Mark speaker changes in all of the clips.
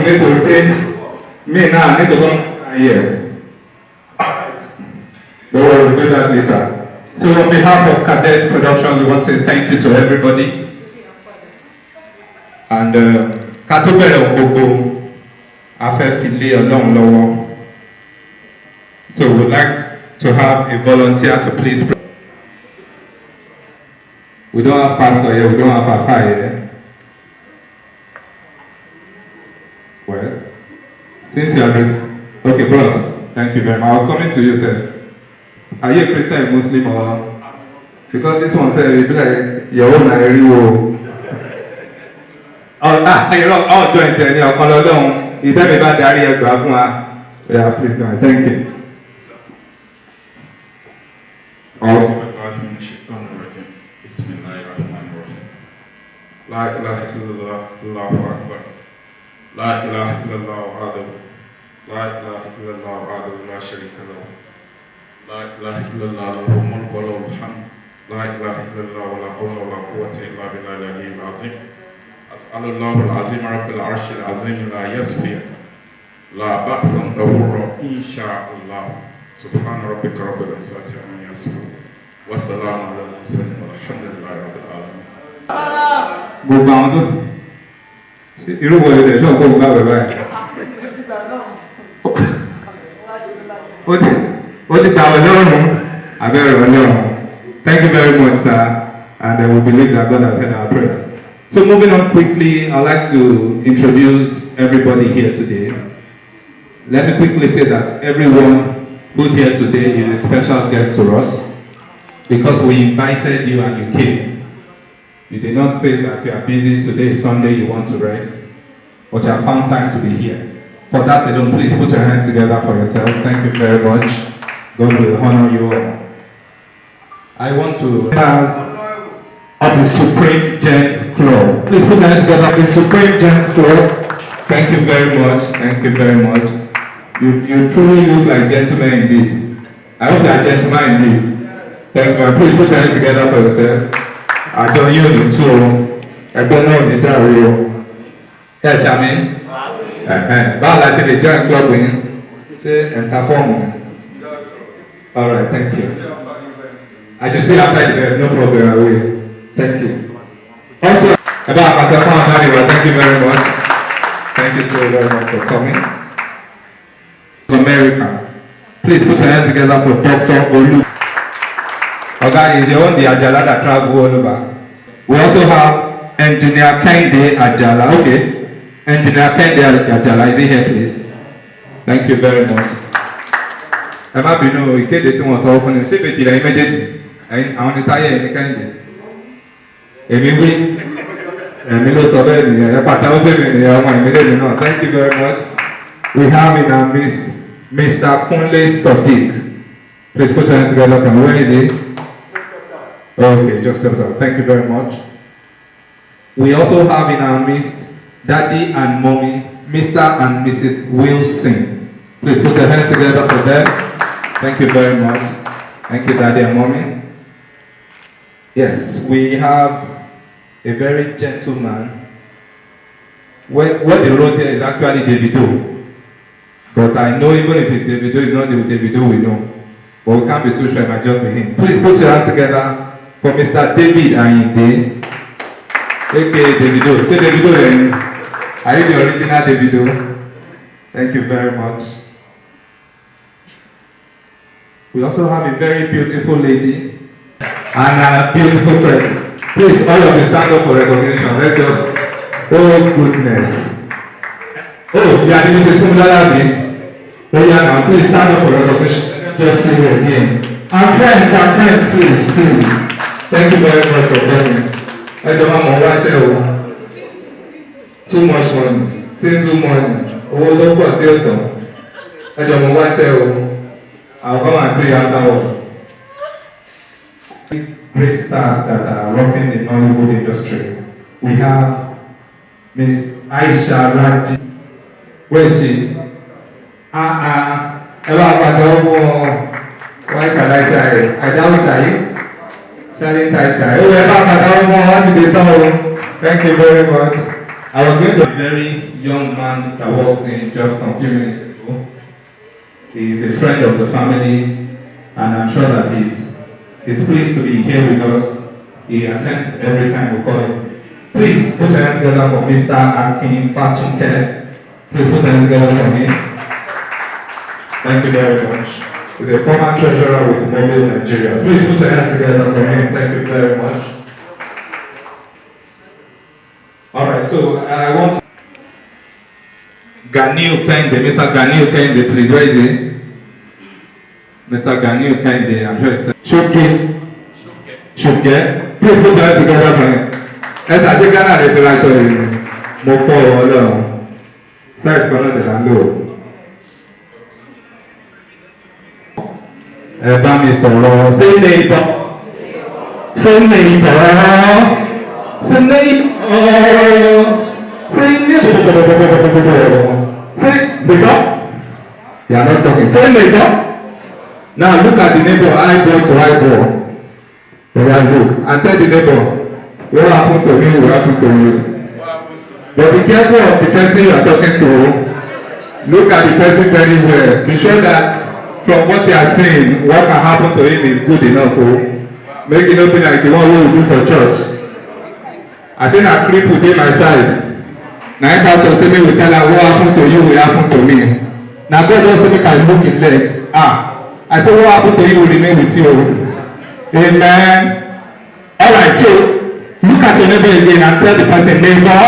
Speaker 1: need to change. Me now, I need to come here. Don't worry, we'll do that later. So on behalf of Kadej Productions, we want to say thank you to everybody. And ká tó bẹ̀rẹ̀ gbogbo a fẹ́ fi lé Ọlọ́run lọ́wọ́. So we'd like to have a volunteer to please pray. We don't have pastor here, we don't have Papa here. Well, since you are okay, bros, thank you very much. I was coming to you, sir. Are you a Christian, Muslim, or because this one said it be like your own area? You're all joined in your color. You tell me about the area. Yeah, please, God, thank you. La ilaha illallah, Allahu Akbar. La ilaha illallah wahdahu. La ilaha illallah wahdahu la sharika lahu. La ilaha illallah lahu mulku wa lahu alhamd. La ilaha illallah wa la hawla wa la quwwata illa billahi al-aliyyil azim. As'alullahu al-azim rabbil arshil azim la yasfi. La ba'san dawra insha'Allah. Subhana rabbika rabbil izzati amma yasifun. Wa salamun ala al-mursalin walhamdulillahi rabbil alamin. Gbogbo àwọn tó irú wọlé rẹ̀ ṣọ́ gbogbo bá wẹ̀ báyìí. Ó ti gbàwẹ̀ lọ́rùn abẹ́rẹ́ ọlọ́run. Thank you very much, sir, and we believe that God has heard our prayer. So moving on quickly, I'd like to introduce everybody here today. Let me quickly say that everyone who's here today is a special guest to us because we invited you and you came. You did not say that you are busy today, Sunday, you want to rest, but you have found time to be here. For that alone, please put your hands together for yourselves. Thank you very much. God will honor you all. I want to ask of the Supreme Gents Club. Please put your hands together for the Supreme Gents Club. Thank you very much. Thank you very much. You truly look like gentlemen indeed. I hope you are gentlemen indeed. Thank you very much. Please put your hands together for yourselves. Àjọ yóò ní tú o, ẹgbẹ́ náà ní dàrú o. Ẹ ṣàmì, báwo la ṣe lè join club yín? Ṣé ẹ̀ka fọ́ọ̀mù? All right, thank you. I should see after the event, no problem, I will. Thank you. Also, about Pastor Fáwọn, thank you very much. Thank you so very much for coming. America, please put your hands together for Dr. Olu. Okay, is the one the Ajala that travel all over. We also have Engineer Kadej Ajala. Okay, Engineer Kadej Ajala, is he here, please? Thank you very much. Ẹ má bínú ìkéde tí wọ́n sọ fún mi. Ṣé méjìlá yín méjèèjì? Àwọn ní táyé ẹni Kadej. Èmi wí. Èmi ló sọ bẹ́ẹ̀ nìyẹn. Ẹ pàtàkì pé mi nìyẹn ọmọ ìmílẹ̀dì náà. Thank you very much. We have in our midst Mr. Kunle Sodiq. Please put your hands together from where is he? Okay, just step up. Thank you very much. We also have in our midst Daddy and Mommy, Mr. and Mrs. Wilson. Please put your hands together for them. Thank you very much. Thank you, Daddy and Mommy. Yes, we have a very gentleman. What they wrote here is actually Davido. But I know even if it's Davido, it's not the Davido we know. But we can't be too sure it might just be him. Please put your hands together for Mr. David Ayinde, aka Davido. Say Davido, are you the original Davido? Thank you very much. We also have a very beautiful lady and a beautiful friend. Please, all of you stand up for recognition. Let's just, oh goodness. Oh, you are doing the similar thing. Oh yeah, now please stand up for recognition. Just say it again. And friends, please. Thank you very much for coming. I don't have more watch here. Too much money. Since too money. Owó tó pọ̀ sí ọ̀tọ̀. I don't have more watch here. I'll come and see you afterwards. Great stars that are rocking the Nollywood industry. We have Miss Aisha Raji. Where is she? Ever why shall I say? I don't say. Shall I say? Oh, thank you very much. I was going to a very young man that walked in just some few minutes ago. He's a friend of the family, and I'm sure that he's pleased to be here with us. He attends every time we call him. Please put your hands together for Mr. Akin Fatunke. Please put your hands together for him. Thank you very much. He's a former treasurer with Mobile Nigeria. Please put your hands together for him. Thank you very much. Alright, so I want Ganil Kende, Mr. Ganil Kende, please, where is he? Mr. Ganil Kende, I'm sure it's Shoke. Please put your hands together for him. Ẹ ṣàṣẹ Ghana rẹ̀ ti láṣọ yìí. Mo fọ́ ọ Ọlọ́run. Sáìsì kan náà dẹ̀ là ń lò. Ẹ bá mi sọ̀rọ̀ sí neighbor. Sí neighbor. Sí neighbor. Sí neighbor. Sí neighbor. You are not talking. Sí neighbor. Now look at the neighbor, eyeball to eyeball. Yeah, look, and tell the neighbor, what happened to me will happen to you. But be careful of the person you are talking to. Look at the person very well. Be sure that from what you are saying, what can happen to him is good enough. Oh. Make it not be like the one we will do for church. I say na creep will be my side. Now if pastor say me will tell her what happened to you will happen to me. Now God just say make I look in leg. I say what happened to you will remain with you. Amen. Alright, so look at your neighbor again and tell the person, neighbor.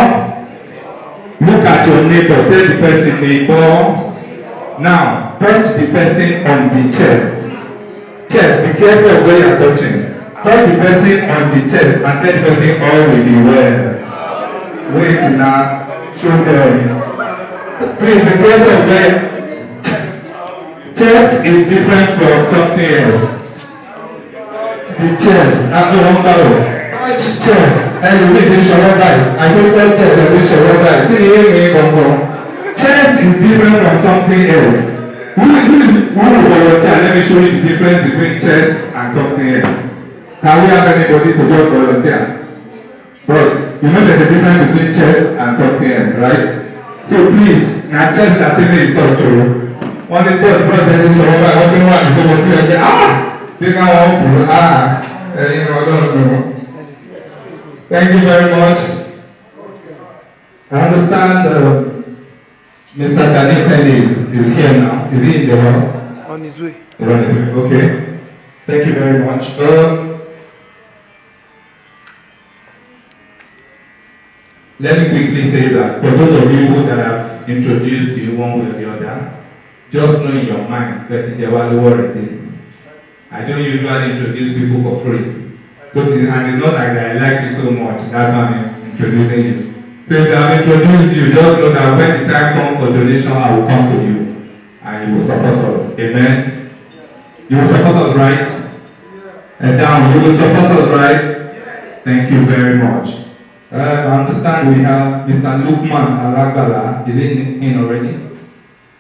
Speaker 1: Look at your neighbor, tell the person, neighbor. Now, touch the person on the chest. Chest, be careful of where you are touching. Touch the person on the chest and tell the person, all will be well. Wait now, show them. Please be careful of where. Chest is different from something else. The chest, I don't know. Chest, and you say shower die. I don't tell chest that you shower die. Did you hear me come on? Chest is different from something else. Who volunteer? Let me show you the difference between chest and something else. Can we have anybody to just volunteer? Bros, you know there's a difference between chest and something else, right? So please, now chest that thing is touch you. One day touch, bros, there's a shower die. What's in one? You don't want to do it. They can all pull. You know, I don't know. Thank you very much. I understand Mr. Kadej is here now. Is he in the hall?
Speaker 2: On his way.
Speaker 1: On his way. Okay. Thank you very much. Let me quickly say that for those of you that have introduced you one way or the other, just know in your mind that it's a value. I don't usually introduce people for free. So and it's not like I like you so much, that's why I'm introducing you. So if I've introduced you, just know that when the time comes for donation, I will come to you. And you will support us. Amen? You will support us, right? And down, you will support us, right? Thank you very much. I understand we have Mr. Lukman Alagbala. Is he in already?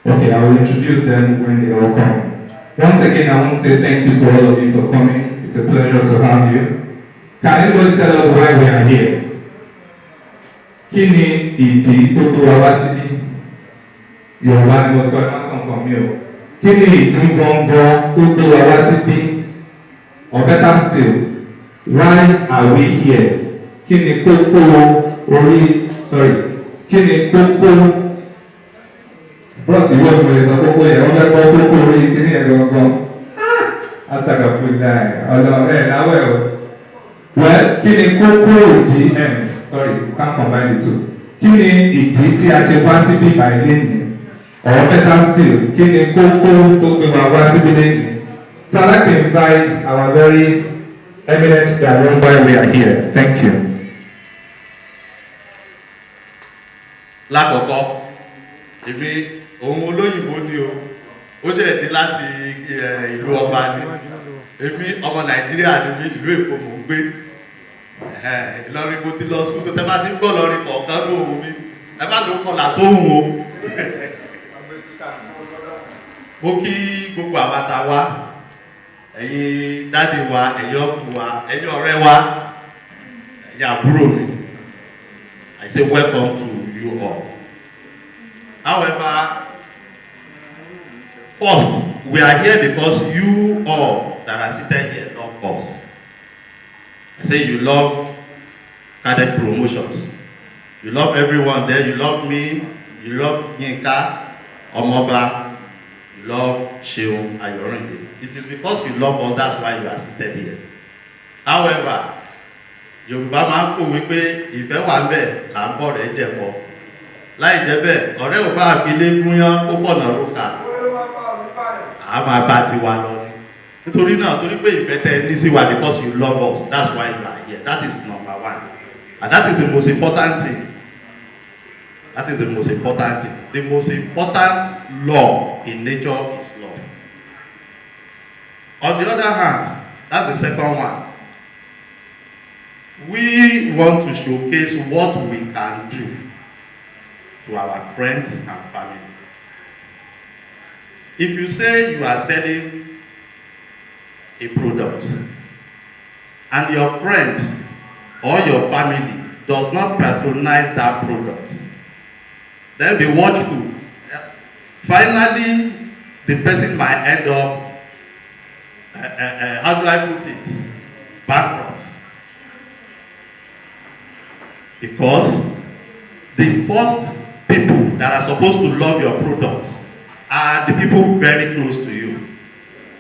Speaker 1: Okay, I will introduce them when they all come. Once again, I want to say thank you to all of you for coming. It's a pleasure to have you. Can anybody tell us why we are here? Kí ni ìdí tó tó wá wá síbí? Yorùbá ni mo sọ ẹ má sàn kàn mí o. Kí ni ìdí gbọ̀ngàn tó tó wá wá síbí? Or better still, why are we here? Kí ni kókó kí ni kókó? Bọ́ọ̀sì ìwé ọ̀gbìn lè sọ kókó yẹn, wọ́n fẹ́ gbọ́ kókó orí kíní ẹ̀ gangan. Àtàkàfù ọ̀dọ̀ ẹ̀ láwẹ̀ o. Well, kí ni kókó ìdí you can't combine the two. Kí ni ìdí tí a ṣe wá síbí by lẹ́yìn? Or better still, kí ni kókó tó gbé wa wá síbí lẹ́yìn? So I'd like to invite our very eminent Darren why we are here. Thank you.
Speaker 3: Lákọ̀ọ́kọ́, èmi òun olóyìnbó ni o, ó ṣe ti láti ìlú ọba ni. Èmi ọmọ Nàìjíríà ni mi, ìlú Èkó mò ń gbé. Ìlọrin mo ti lọ sùkúl tó tẹ́ bá ti ń gbọ́ lọ́rin kọ̀ọ̀kan ní òun mi. Ẹ bá ló kọlà sóhun o. Mo kí gbogbo àbàtà wa, ẹ̀yin dáàdì wa, ẹ̀yin ọkùnrin wa, ẹ̀yin ọ̀rẹ́ wa, ẹ̀yin àbúrò mi. I say welcome to you all. However, first, we are here because you all that are seated here love us. I say you love Kadej Promotions. You love everyone there. You love me. You love Yinka, Omoba. You love Sheun Ayorinde. It is because you love us, that's why you are seated here. However, Yorùbá máa ń kó wípé ìfẹ́ wà ń bẹ̀ là ń bọ̀ rẹ̀ jẹ̀bọ. Láì jẹ́ bẹ́ẹ̀, ọ̀rẹ́ ò bá àfilé gúnyán ó fọ̀nà rókà. A máa bá tiwa lọ ni. Nítorí náà, torí pé ìfẹ́ tẹ ní sí wa because you love us, that's why you are here. That is number one. And that is the most important thing. That is the most important thing. The most important law in nature is love. On the other hand, that's the second one. We want to showcase what we can do to our friends and family. If you say you are selling a product and your friend or your family does not patronize that product, then be watchful. Finally, the person might end up, how do I put it, bankrupt. Because the first people that are supposed to love your product are the people very close to you.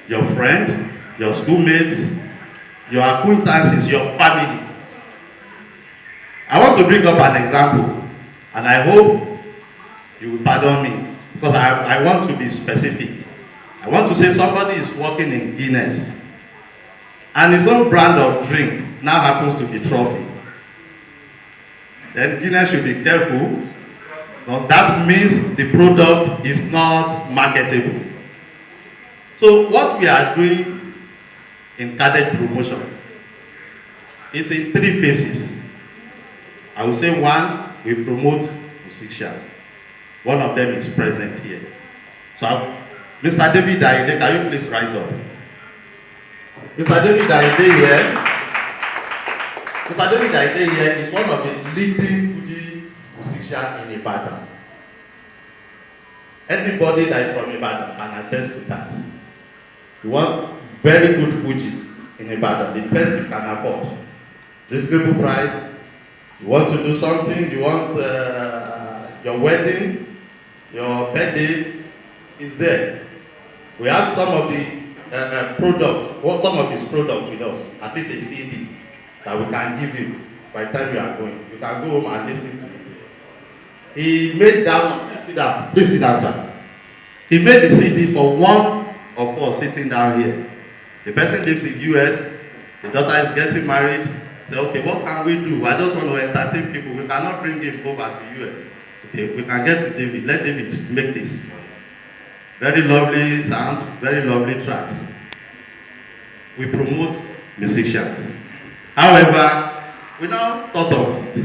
Speaker 3: Your friend, your schoolmates, your acquaintances, your family. I want to bring up an example, and I hope you will pardon me, because I want to be specific. I want to say somebody is working in Guinness, and his own brand of drink now happens to be Trophy. Then Guinness should be careful, because that means the product is not marketable. So what we are doing in Kadej Promotion is in 3 phases. I will say 1, we promote musicians. One of them is present here. So Mr. David Aide, can you please rise up? Mr. David Aide here. Mr. David Aide here is one of the leading Fuji musicians in Ibadan. Anybody that is from Ibadan can attest to that. You want very good Fuji in Ibadan, the best you can afford. Reasonable price. You want to do something, you want your wedding, your birthday is there. We have some of the products, or some of his products with us, at least a CD that we can give you by the time you are going. You can go home and listen to it. He made that one, please sit down, sir. He made the CD for one of us sitting down here. The person lives in US, the daughter is getting married. Say, okay, what can we do? I just want to entertain people. We cannot bring him over to US. Okay, we can get to David. Let David make this. Very lovely sound, very lovely tracks. We promote musicians. However, we now thought of it.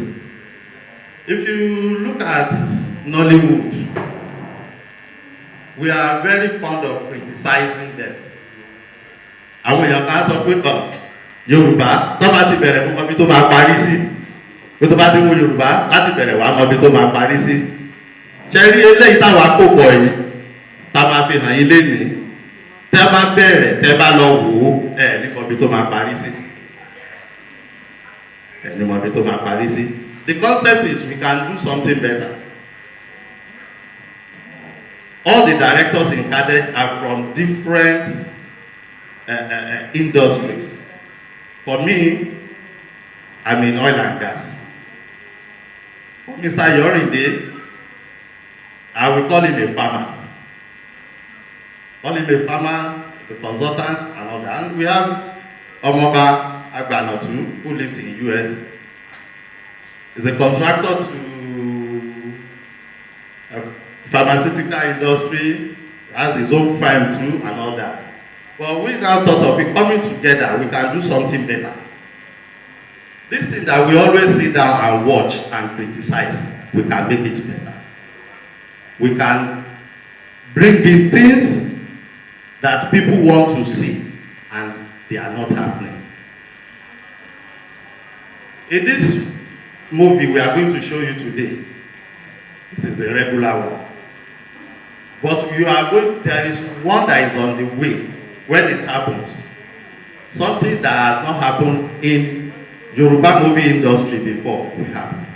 Speaker 3: If you look at Nollywood, we are very fond of criticizing them. Àwọn èèyàn kan sọ pé Yorùbá tó bá ti bẹ̀rẹ̀ mú ọbí tó máa parí sí. Bí tó bá ti mú Yorùbá láti bẹ̀rẹ̀ wá mọ ọbí tó máa parí sí. Ṣé rí eléyìí táwa kó pọ̀ yìí? Ta máa fi hàn yín lénìí. Tẹ́ bá bẹ̀rẹ̀, tẹ́ bá lọ wò ó, ní mọ ọbí tó máa parí sí. Ní mọ ọbí tó máa parí sí. The concept is we can do something better. All the directors in Kadej are from different industries. For me, I'm in oil and gas. For Mr. Yorinde, I will call him a farmer. Call him a farmer, a consultant, and all that. And we have Omoba Agbanotu, who lives in the US. He's a contractor to a pharmaceutical industry, has his own firm too, and all that. But we now thought of it coming together, we can do something better. This thing that we always sit down and watch and criticize, we can make it better. We can bring in things that people want to see and they are not happening. In this movie we are going to show you today, it is the regular one. But there is one that is on the way when it happens. Something that has not happened in Yoruba movie industry before will happen.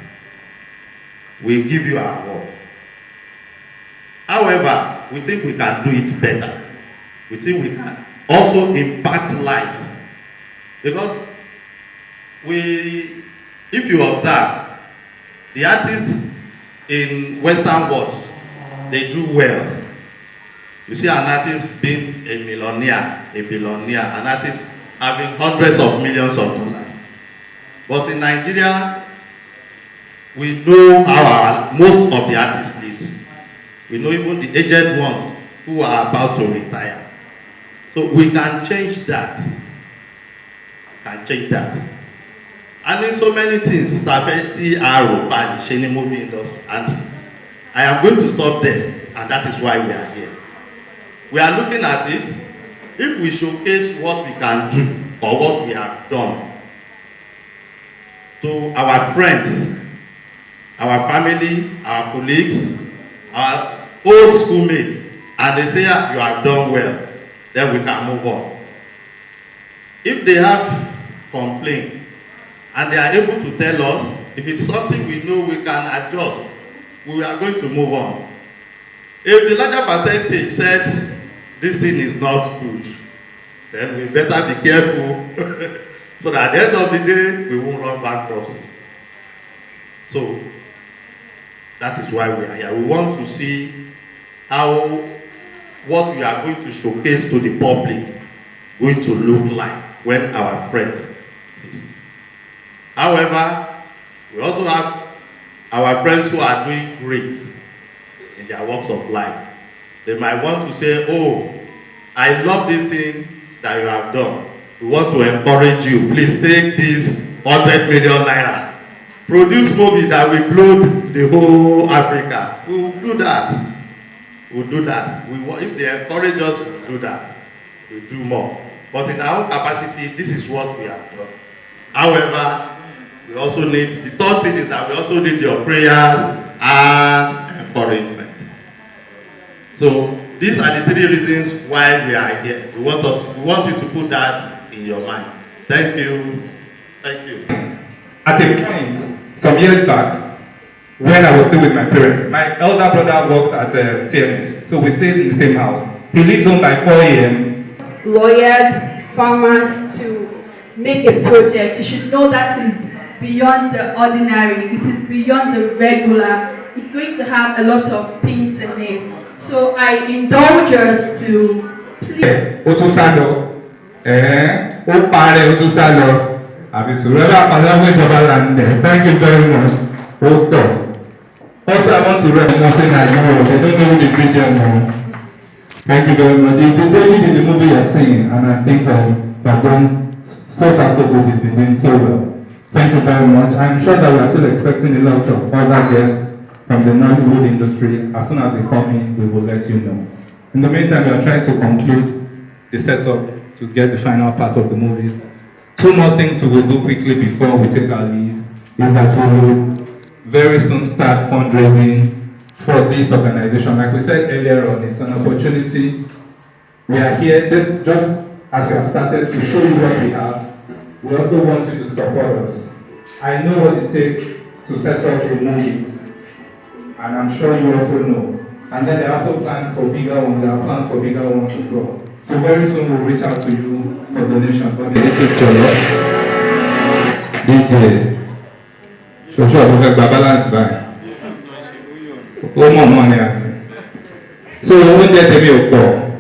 Speaker 3: We give you our word. However, we think we can do it better. We think we can also impact lives. Because if you observe, the artists in Western world, they do well. You see an artist being a millionaire, a billionaire, an artist having hundreds of millions of dollars. But in Nigeria, we know how most of the artists lives. We know even the aged ones who are about to retire. So we can change that. And in so many things, Stafeti Aro, Bani, Sheni movie industry. And I am going to stop there, and that is why we are here. We are looking at it. If we showcase what we can do or what we have done to our friends, our family, our colleagues, our old schoolmates, and they say you have done well, then we can move on. If they have complaints and they are able to tell us, if it's something we know we can adjust, we are going to move on. If the larger percentage said this thing is not good, then we better be careful so that at the end of the day we won't run bankruptcy. So that is why we are here. We want to see how what we are going to showcase to the public going to look like when our friends see. However, we also have our friends who are doing great in their walks of life. They might want to say, oh, I love this thing that you have done. We want to encourage you. Please take this 100 million naira. Produce movie that will blow the whole Africa. We will do that. We'll do that. If they encourage us, we'll do that. We'll do more. But in our own capacity, this is what we have done. However, we also need, the third thing is that we also need your prayers and encouragement. So these are the three reasons why we are here. We want you to put that in your mind. Thank you. Thank you.
Speaker 1: At a point, some years back, when I was still with my parents, my elder brother worked at CMS, so we stayed in the same house. He leaves home by 4 a.m.
Speaker 2: Lawyers, farmers to make a project, you should know that is beyond the ordinary. It is beyond the regular. It's going to have a lot of things in it. So I indulge us to please.
Speaker 1: Otusalo, Opare Otusalo. Thank you very much. Also, I want to recognize that they don't know the video now. Thank you very much. It's the David in the movie you're seeing, and I think I've done so far so good. It's been doing so well. Thank you very much. I'm sure that we are still expecting a lot of other guests from the Nollywood industry. As soon as they come in, we will let you know. In the meantime, we are trying to conclude the setup to get the final part of the movie. Two more things we will do quickly before we take our leave is that we will very soon start fundraising for this organization. Like we said earlier on, it's an opportunity. We are here just as we have started to show you what we have. We also want you to support us. I know what it takes to set up a movie, and I'm sure you also know. And then there are also plans for bigger ones. There are plans for bigger ones as well. So very soon we'll reach out to you for donations. But the little Jollof, DJ, so sure we get balance by. Oh, more money. So we won't get any of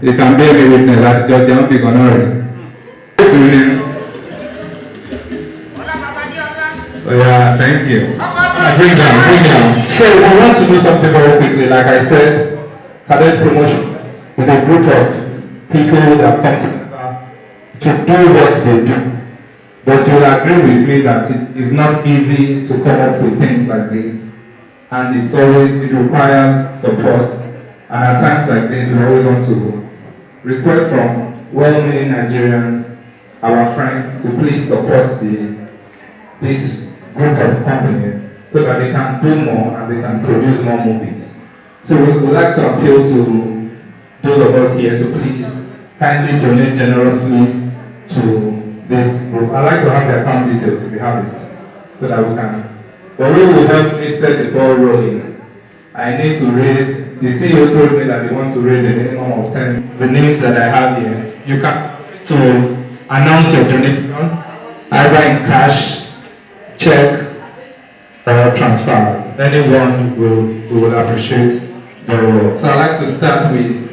Speaker 1: you can bear me witness that just don't be honored. Oh yeah, thank you. Bring down. So we want to do something very quickly. Like I said, Kadej Promotion is a group of people that have come together to do what they do. But you'll agree with me that it is not easy to come up with things like this. And it requires support. And at times like this, we always want to request from well-meaning Nigerians, our friends, to please support this group of company so that they can do more and they can produce more movies. So we would like to appeal to those of us here to please kindly donate generously to this group. I'd like to have the account details if you have it, so that we can. But we will help me set the ball rolling. I need to raise, the CEO told me that they want to raise a minimum of 10. The names that I have here, you can to announce your donation, either in cash, check, or transfer. Anyone we will appreciate very well. So I'd like to start with,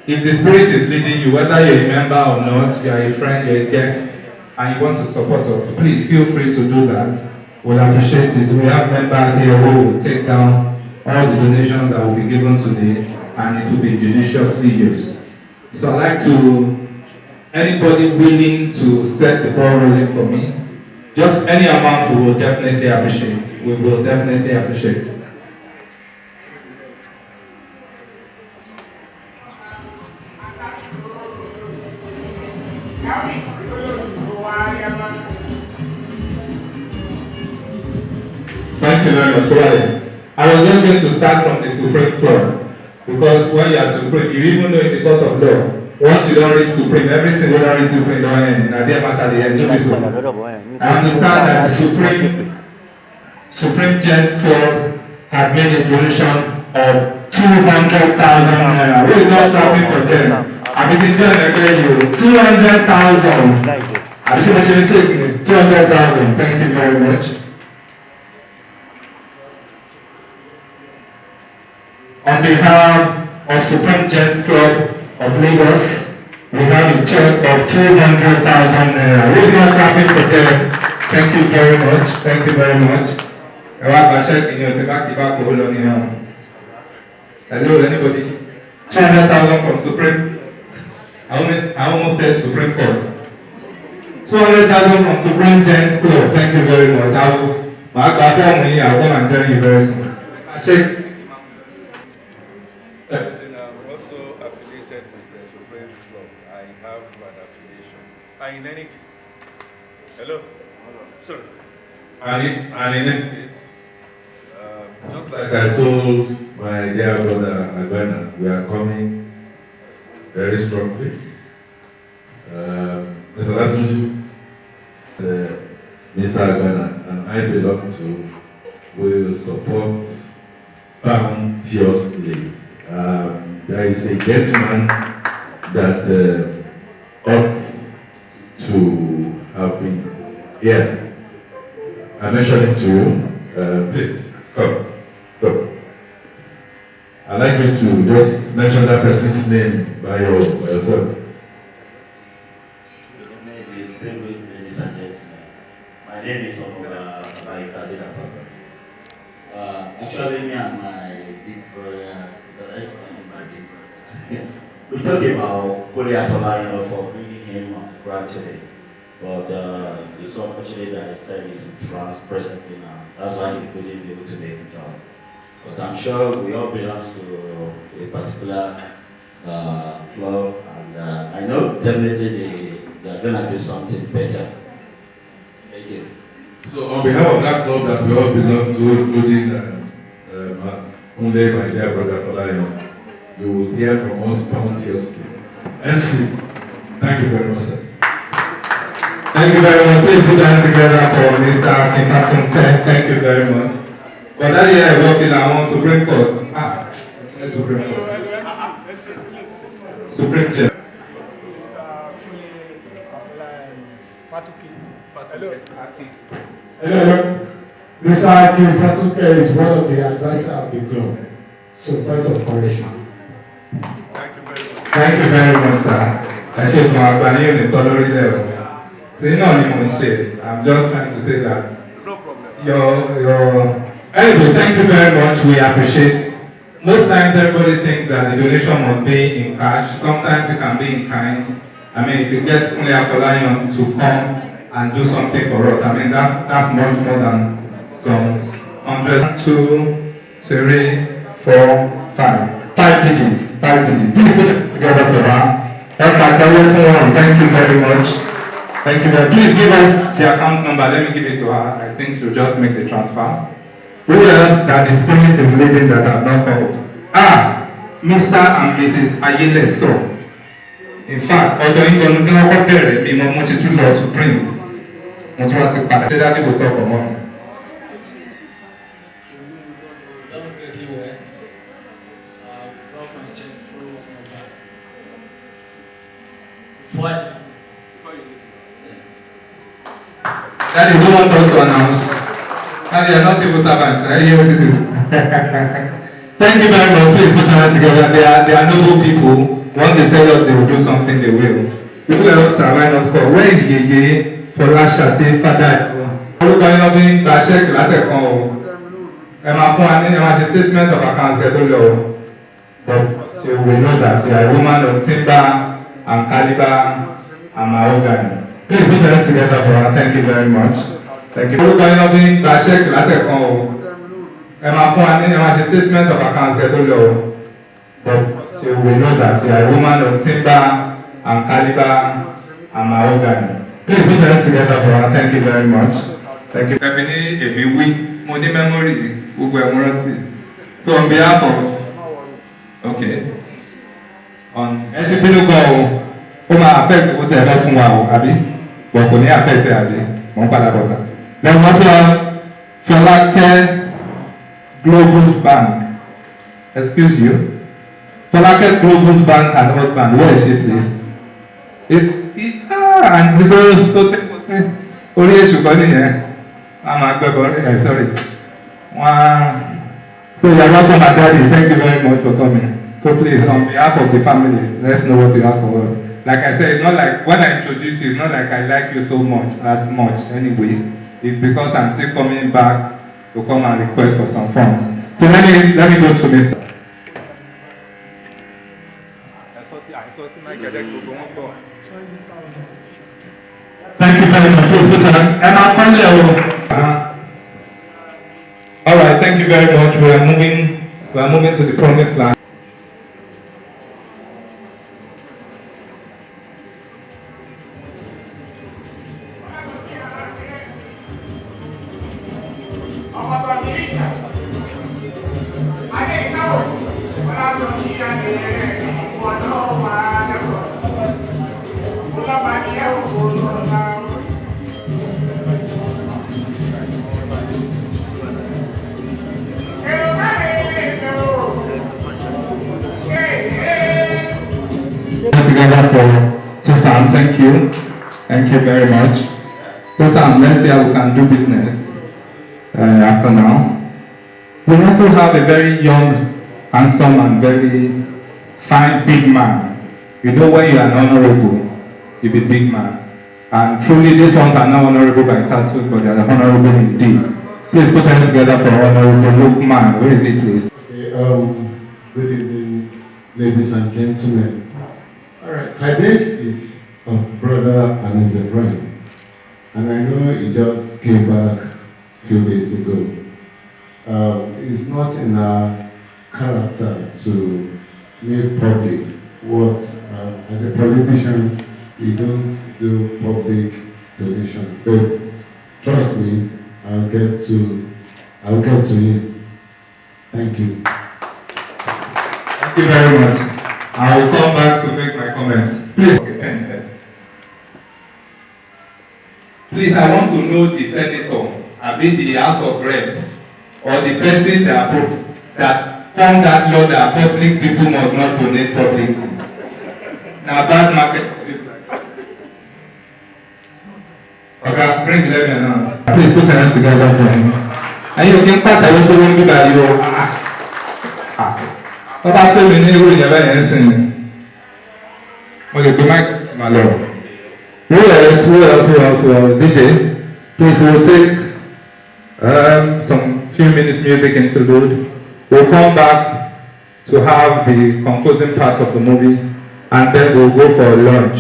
Speaker 1: if the Spirit is leading you, whether you're a member or not, you're a friend, you're a guest, and you want to support us, please feel free to do that. We'll appreciate it. We have members here who will take down all the donations that will be given today, and it will be judiciously used. So I'd like to, anybody willing to set the ball rolling for me, just any amount we will definitely appreciate. We will definitely appreciate. Thank you very much. I was just going to start from the Supreme Club, because when you are Supreme, you even know in the court of law, once you don't reach Supreme, every single don't reach Supreme don't end. Now they matter the end. I understand that the Supreme Gents Club has made a donation of 200,000 naira. We are not clapping for them. I've been enjoying again. 200,000. I should say 200,000. Thank you very much. On behalf of Supreme Gents Club of Lagos, we have a check of 200,000 naira. We're not clapping for them. Thank you very much. Thank you very much. Hello, anybody? 200,000 from Supreme. I almost said Supreme Court. 200,000 from Supreme Gents Club. Thank you very much. I'll come and join you very soon.
Speaker 4: I'm also affiliated with the Supreme Club. I have an affiliation. And in any case, hello? Sorry.
Speaker 1: And in any case,
Speaker 4: just
Speaker 5: like I told my dear brother Albana, we are coming very strongly. Mr. Latuju, Mr. Albana, and I belong to, will support bounteously. There is a gentleman that ought to have been here. I mentioned it to you. Please, come. I'd like you to just mention that person's name by yourself.
Speaker 6: Distinguished ladies and gentlemen, my name is Kadej. Actually, me and my big brother, because I stand my big brother, we talked about Kadej for bringing him on the ground today. But it's so unfortunate that he said he's in France presently now. That's why he couldn't be able to make it out. But I'm sure we all belong to a particular club, and I know definitely they're going to do something better. Thank you.
Speaker 5: So on behalf of that club that we all belong to, including only my dear brother Falayon, you will hear from us bounteously. MC, thank you very much, sir.
Speaker 1: Thank you very much. Please put your hands together for Mr. Kinfaxon. Thank you very much. But that year I worked in our Supreme Court. Supreme Court. Supreme Court.
Speaker 7: Hello. Mr. Akin Fatuke is one of the advisors of the club. So, point of correction.
Speaker 1: Thank you very much, sir. I said, I'm just trying to say that. Anyway, thank you very much. We appreciate. Most times, everybody thinks that the donation must be in cash. Sometimes it can be in kind. I mean, if it gets only a lion to come and do something for us, I mean, that's much more than some 100, 2, 3, 4, 5. 5 digits. 5 digits. Please put it together for her. Thank you very much. Thank you very much. Please give us the account number. Let me give it to her. I think she'll just make the transfer. Who else that the spirit is leading that I've not called? Mr. and Mrs. Ayeleso. In fact, although you don't know what they're doing, I'm going to law supreme. I'm going to padà. Say that you will talk about. Daddy, who want us to announce? Daddy, you're not civil servants. Are you able to do? Thank you very much. Please put your hands together. They are noble people. Once they tell us they will do something, they will. Who else are I not called? Where is Yeye for Lashate Father? Olùkọ́ yín lọ fi ń gba ṣẹ́ẹ̀kì látẹ̀kan o. Ẹ máa fún wa ní ẹ máa ṣe statement of account kẹ́ tó lọ o. But we know that you are a woman of timber and caliber and mahogany. Please put your hands together for her. Thank you very much. Thank you. Olùkọ́ yín lọ fi ń gba ṣẹ́ẹ̀kì látẹ̀kan o. Ẹ máa fún wa ní ẹ máa ṣe statement of account kẹ́ tó lọ o. But we know that you are a woman of timber and caliber and mahogany. Please put your hands together for her. Thank you very much. Thank you. Ẹ̀mí ní èmi wí, mo ní mẹ́mórì gbogbo ẹ̀mú rántí. So on behalf of, okay, ẹ ti bínú gan o, ó máa affect owó tẹ̀ ẹ lọ fún wa o, àbí? Bọ̀ kò ní affect ẹ àbí? Mo ń padà bọ̀ sá. Lẹ́yìn wọ́n sọ Fọlákẹ́ Global Bank. Excuse you. Fọlákẹ́ Global Bank and husband, where is she please? Àǹtí tó tẹ́kọ̀ọ́ sí orí èṣù kan nìyẹn. I'm sorry. So you're welcome, my daddy. Thank you very much for coming. So please, on behalf of the family, let's know what you have for us. Like I said, it's not like when I introduce you, it's not like I like you so much, that much anyway. It's because I'm still coming back to come and request for some funds. So let me go to Mr. Thank you very much. All right, thank you very much. We are moving to the promised land. Together for Sam, thank you. Thank you very much. So Sam, let's see how we can do business after now. We also have a very young, handsome and very fine big man. You know when you are an honorable, you be big man. And truly these ones are not honorable by title, but they are honorable indeed. Please put your hands together for honorable Lookman. Where is it please?
Speaker 8: Okay, good evening, ladies and gentlemen. Alright, Kadej is a brother and is a friend. And I know he just came back a few days ago. It's not in our character to make public what, as a politician, we don't do public donations. But trust me, I'll get to him. Thank you.
Speaker 1: Thank you very much. I will come back to make my comments. Please, please, I want to know the senator, the House of Rep, or the person that formed that law that public people must not donate publicly. Now, bad market. Okay, bring the levy announce. Please put your hands together for him. And you can part away from me by your. Bàbá fẹ́ mi ní irú ìyẹn bẹ́ẹ̀ yẹn sìn ní. Mo lè gbé mic mà lọ. Who else? DJ, please we'll take some few minutes music interlude. We'll come back to have the concluding part of the movie and then we'll go for lunch.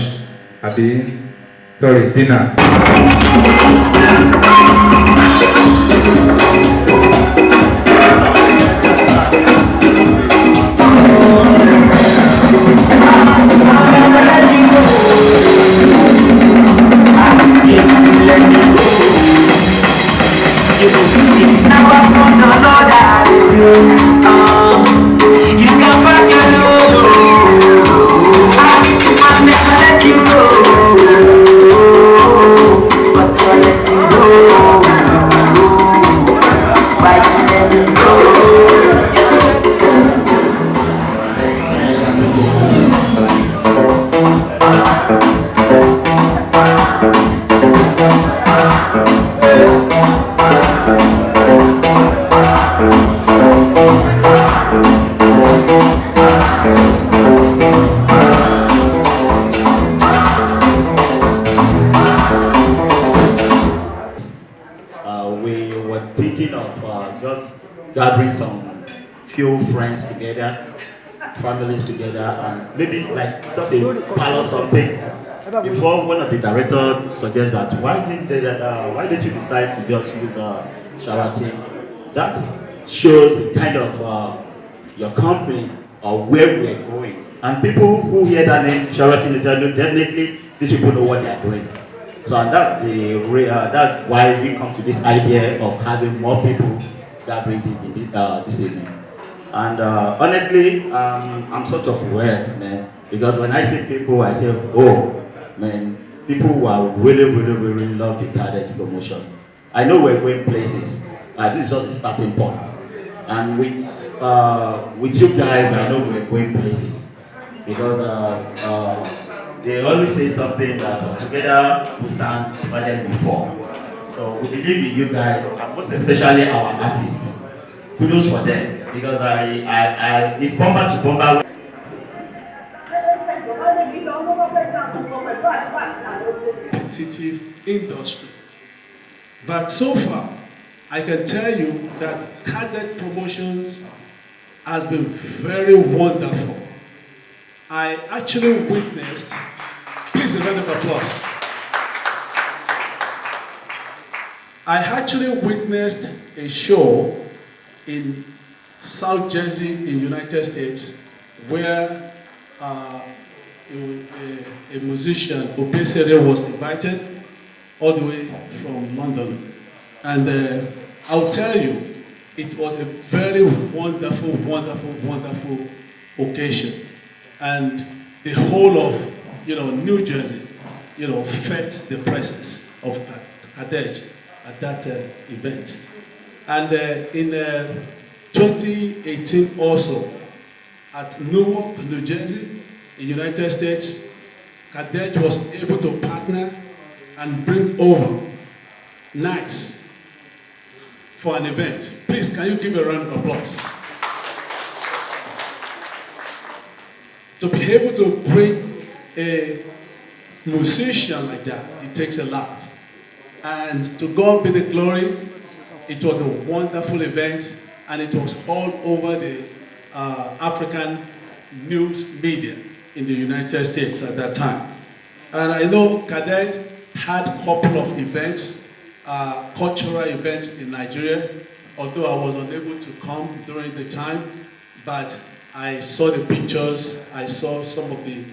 Speaker 1: Dinner.
Speaker 9: I'm
Speaker 6: of just gathering some few friends together, families together, and maybe like just a parlor something. Before one of the directors suggests that why did you decide to just use Sheraton? That shows the kind of your company or where we are going. And people who hear that name, Sheraton, definitely these people know what they are doing. So and that's why we come to this idea of having more people gathering this evening. And honestly, I'm sort of weird, man, because when I see people, I say, oh, man, people who are really love the Kadej promotion. I know we're going places. This is just a starting point. And with you guys, I know we're going places. Because they always say something that together we stand divided before. So we believe in you guys, and most especially our artists. Kudos for them. Because it's bomber to bomber.
Speaker 9: Competitive industry. But so far, I can tell you that Kadej Promotions has been very wonderful. I actually witnessed, please a round of applause. I actually witnessed a show in South Jersey in United States where a musician, Obesere, was invited all the way from London. And I'll tell you, it was a very wonderful occasion. And the whole of, New Jersey, felt the presence of Kadej at that event. And in 2018 also, at Newark, New Jersey, in United States, Kadej was able to partner and bring over Nice for an event. Please, can you give a round of applause? To be able to bring a musician like that, it takes a lot. And to God be the glory, it was a wonderful event, and it was all over the African news media in the United States at that time. And I know Kadej had a couple of events, cultural events in Nigeria, although I was unable to come during the time, but I saw the pictures, I saw some of the,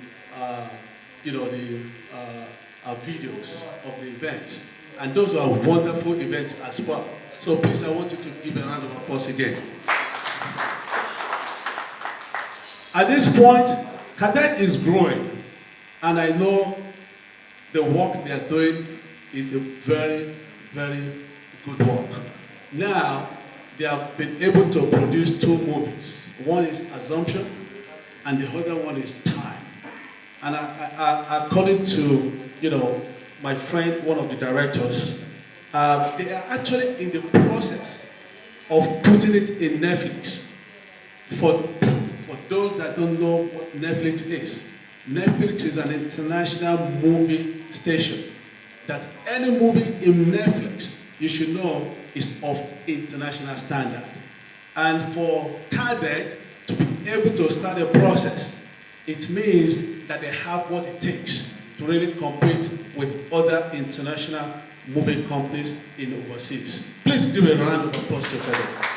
Speaker 9: videos of the events. And those were wonderful events as well. So please, I want you to give a round of applause again. At this point, Kadej is growing, and I know the work they are doing is a very good work. Now, they have been able to produce 2 movies. One is Assumption, and the other one is Time. And according to, my friend, one of the directors, they are actually in the process of putting it in Netflix. For those that don't know what Netflix is an international movie station. That any movie in Netflix, you should know, is of international standard. And for Kadej to be able to start a process, it means that they have what it takes to really compete with other international movie companies in overseas. Please give a round of applause to Kadej.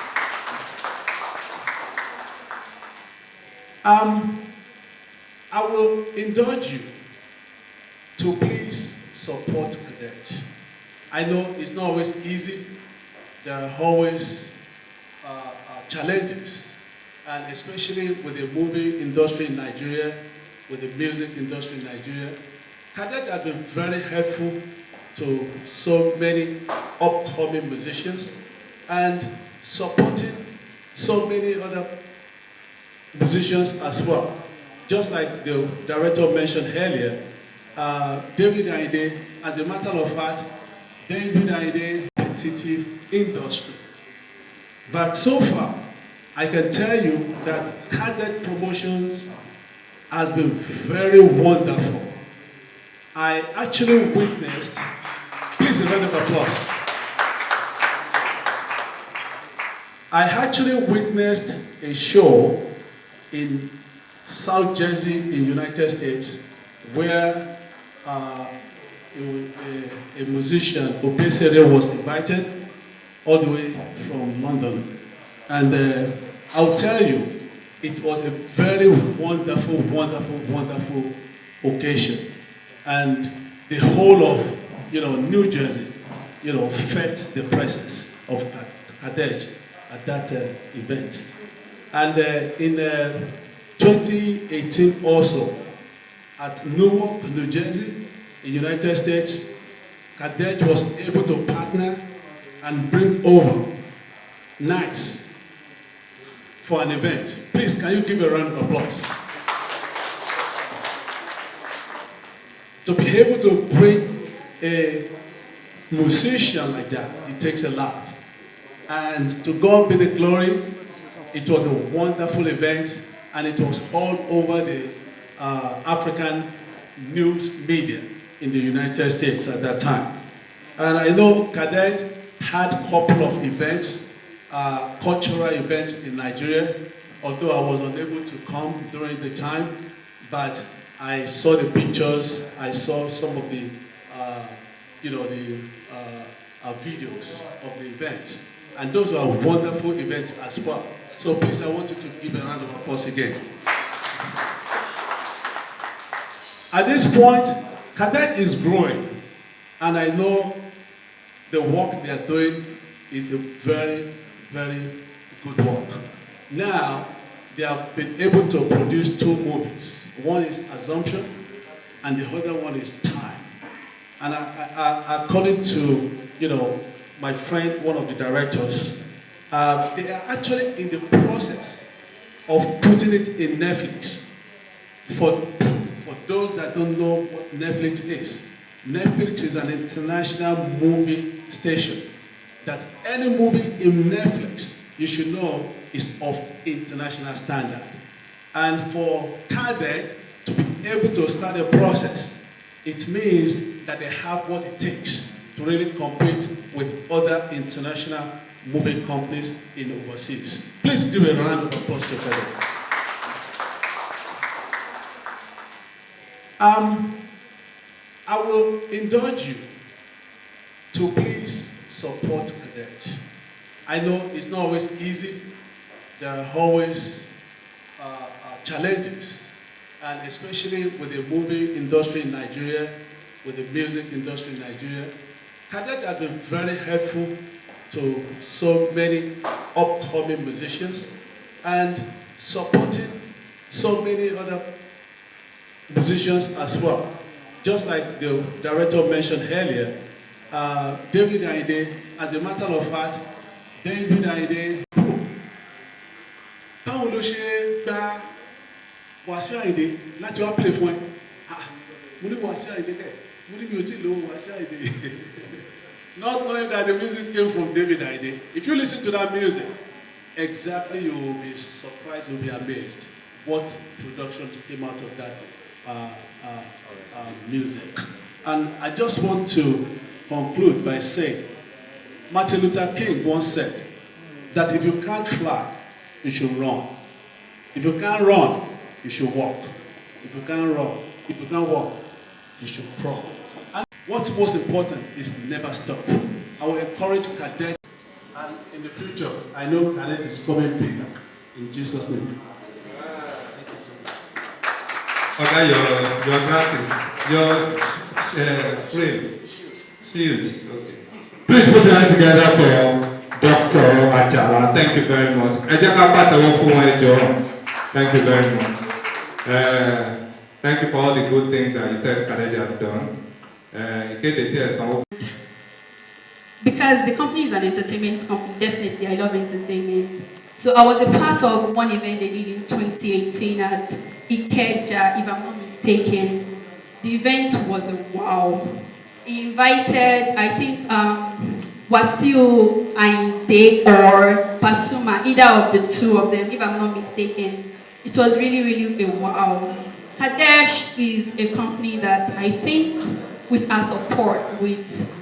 Speaker 9: I will indulge you to please support Kadej. I know it's not always easy. There are always challenges, and especially with the movie industry in Nigeria, with the music industry in Nigeria. Kadej has been very helpful to so many upcoming musicians and supporting so many other musicians as well. Just like the director mentioned earlier, David Ayinde, as a matter of fact, David Ayinde competitive industry. But so far, I can tell you that Kadej Promotions has been very wonderful. I actually witnessed, please a round of applause. I actually witnessed a show in South Jersey in United States where a musician, Obesere, was invited all the way from London. And I'll tell you, it was a very wonderful, wonderful, wonderful occasion. And the whole of, New Jersey, felt the presence of Kadej at that event. And in 2018 also, at Newark, New Jersey, in the United States, Kadej was able to partner and bring over Nice for an event. Please, can you give a round of applause? To be able to bring a musician like that, it takes a lot. And to God be the glory, it was a wonderful event, and it was all over the African news media in the United States at that time. And I know Kadej had a couple of events, cultural events in Nigeria, although I was unable to come during the time, but I saw the pictures, I saw some of the, videos of the events. And those were wonderful events as well. So please, I want you to give a round of applause again. At this point, Kadej is growing, and I know the work they are doing is a very, very good work. Now, they have been able to produce 2 movies. One is Assumption, and the other one is Time. And according to, my friend, one of the directors, they are actually in the process of putting it in Netflix. For those that don't know what Netflix is, Netflix is an international movie station that any movie in Netflix, you should know, is of international standard. And for Kadej to be able to start a process, it means that they have what it takes to really compete with other international movie companies in overseas. Please give a round of applause to Kadej. I will indulge you to please support Kadej. I know it's not always easy. There are always challenges, and especially with the movie industry in Nigeria, with the music industry in Nigeria. Kadej has been very helpful to so many upcoming musicians and supporting so many other musicians as well. Just like the director mentioned earlier, David Ayinde, as a matter of fact, David Ayinde, báwo ló ṣe gba Wasiu Ayinde láti wá play fún ẹ? Mo ní Wasiu Ayinde kẹ̀, mo ní mi ò tí ì lówó Wasiu Ayinde. Not knowing that the music came from David Ayinde. If you listen to that music, exactly, you will be surprised, you will be amazed what production came out of that music. And I just want to conclude by saying, Martin Luther King once said that if you can't fly, you should run. If you can't run, you should walk. If you can't run, if you can't walk, you should crawl. And what's most important is never stop. I will encourage Kadej, and in the future, I know Kadej is coming bigger. In Jesus' name. Thank you so much.
Speaker 1: Okay, your glasses, your frame, shield. Okay. Please put your hands together for Dr. Ajala. Thank you very much. Thank you very much. Thank you for all the good things that you said Kadej has done. In case they tell some.
Speaker 2: Because the company is an entertainment company, definitely I love entertainment. So I was a part of one event they did in 2018 at Kadej, if I'm not mistaken. The event was a wow. He invited, I think, Wasiu Ayinde or Pasuma, either of the two of them, if I'm not mistaken. It was really, really a wow. Kadej is a company that I think, with our support, with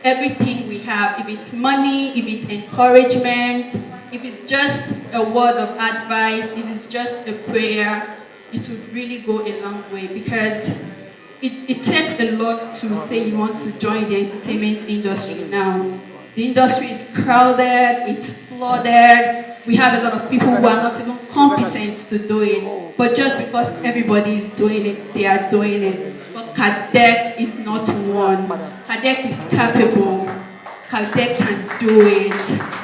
Speaker 2: everything we have, if it's money, if it's encouragement, if if it's just a word of advice, if it's just a prayer, it would really go a long way, because it takes a lot to say you want to join the entertainment industry now. The industry is crowded, it's flooded. We have a lot of people who are not even competent to do it. But just because everybody is doing it, they are doing it. But Kadej is not one. Kadej is capable. Kadej can do it.